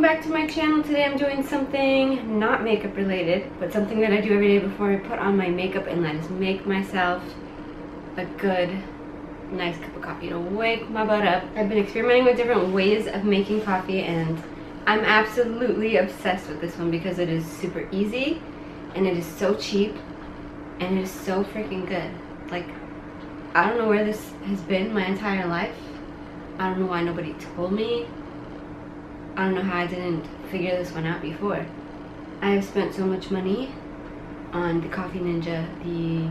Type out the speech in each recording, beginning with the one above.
back to my channel. Today I'm doing something not makeup related, but something that I do every day before I put on my makeup, and that is make myself a good, nice cup of coffee to wake my butt up. I've been experimenting with different ways of making coffee, and I'm absolutely obsessed with this one because it is super easy, and it is so cheap, and it is so freaking good. Like, I don't know where this has been my entire life. I don't know why nobody told me. I don't know how I didn't figure this one out before. I have spent so much money on the Coffee Ninja, the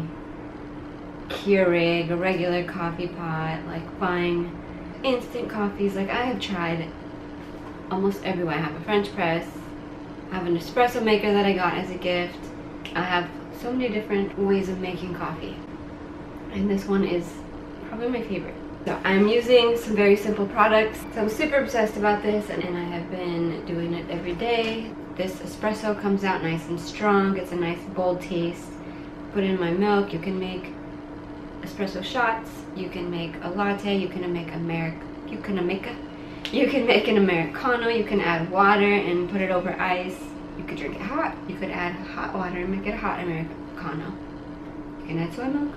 Keurig, a regular coffee pot, like buying instant coffees. Like, I have tried almost every way. I have a French press, I have an espresso maker that I got as a gift. I have so many different ways of making coffee, and this one is probably my favorite. So I'm using some very simple products. So I'm super obsessed about this, and I have been doing it every day. This espresso comes out nice and strong. It's a nice bold taste. Put in my milk. You can make espresso shots. You can make a latte. You can make an Americano. You can add water and put it over ice. You could drink it hot. You could add hot water and make it a hot Americano. You can add soy milk.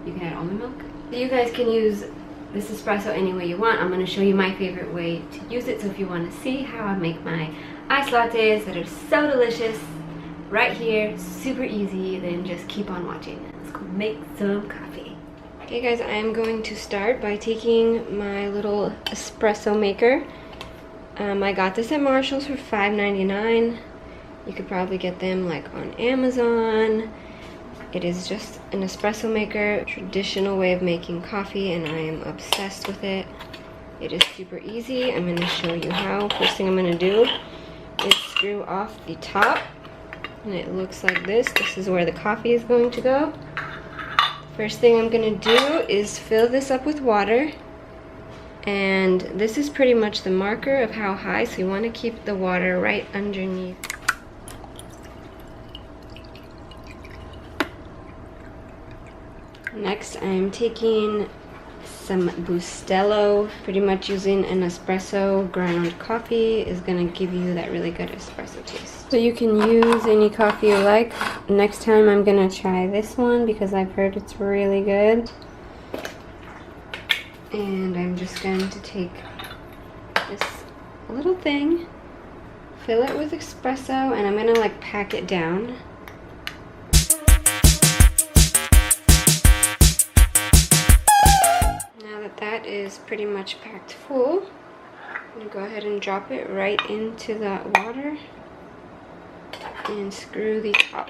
You can add almond milk. You guys can use this espresso any way you want. I'm going to show you my favorite way to use it. So if you want to see how I make my iced lattes that are so delicious right here, super easy, then just keep on watching. Let's go make some coffee. Okay guys, I am going to start by taking my little espresso maker. I got this at Marshall's for $5.99. You could probably get them like on Amazon. It is just an espresso maker, traditional way of making coffee, and I am obsessed with it. It is super easy. I'm going to show you how. First thing I'm going to do is screw off the top, and it looks like this. This is where the coffee is going to go. First thing I'm going to do is fill this up with water, and this is pretty much the marker of how high, so you want to keep the water right underneath. Next, I'm taking some Bustelo. Pretty much using an espresso ground coffee is going to give you that really good espresso taste. So you can use any coffee you like. Next time I'm going to try this one because I've heard it's really good. And I'm just going to take this little thing, fill it with espresso, and I'm going to like pack it down. That is pretty much packed full. I'm going to go ahead and drop it right into that water and screw the top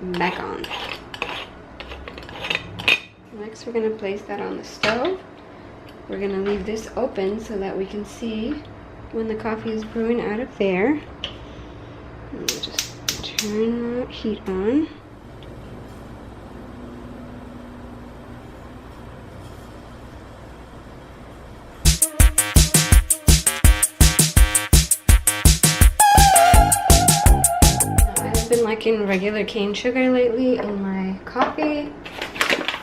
back on. Next, we're going to place that on the stove. We're going to leave this open so that we can see when the coffee is brewing out of there. And just turn that heat on. Liking regular cane sugar lately in my coffee,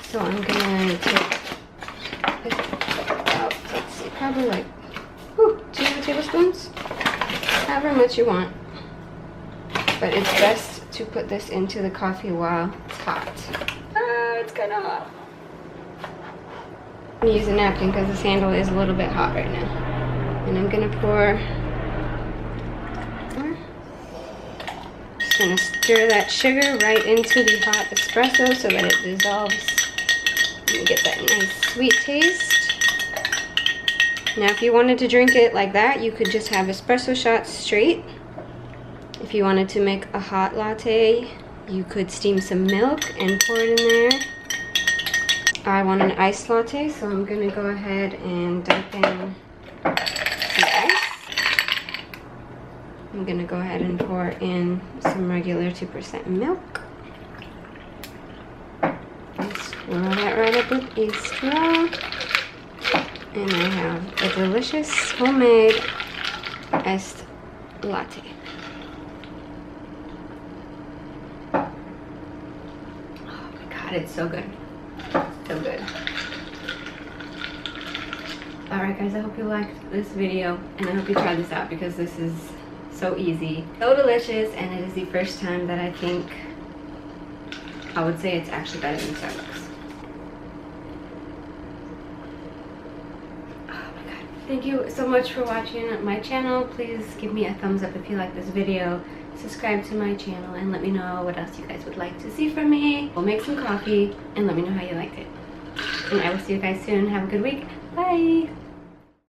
so I'm gonna take about, let's see, probably like 2 tablespoons, however much you want, but it's best to put this into the coffee while it's hot. It's kind of hot. I'm gonna use a napkin because this handle is a little bit hot right now, and I'm gonna pour. Gonna stir that sugar right into the hot espresso so that it dissolves and you get that nice sweet taste. Now if you wanted to drink it like that, you could just have espresso shots straight. If you wanted to make a hot latte, you could steam some milk and pour it in there. I want an iced latte, so I'm gonna go ahead and dump in some ice. I'm going to go ahead and pour in some regular 2% milk. And swirl that right up with a straw. And I have a delicious homemade iced latte. Oh my god, it's so good. So good. Alright guys, I hope you liked this video and I hope you try this out because this is so easy, so delicious, and it is the first time that I think I would say it's actually better than Starbucks. Oh my god. Thank you so much for watching my channel. Please give me a thumbs up if you like this video. Subscribe to my channel and let me know what else you guys would like to see from me. We'll make some coffee and let me know how you liked it. And I will see you guys soon. Have a good week. Bye!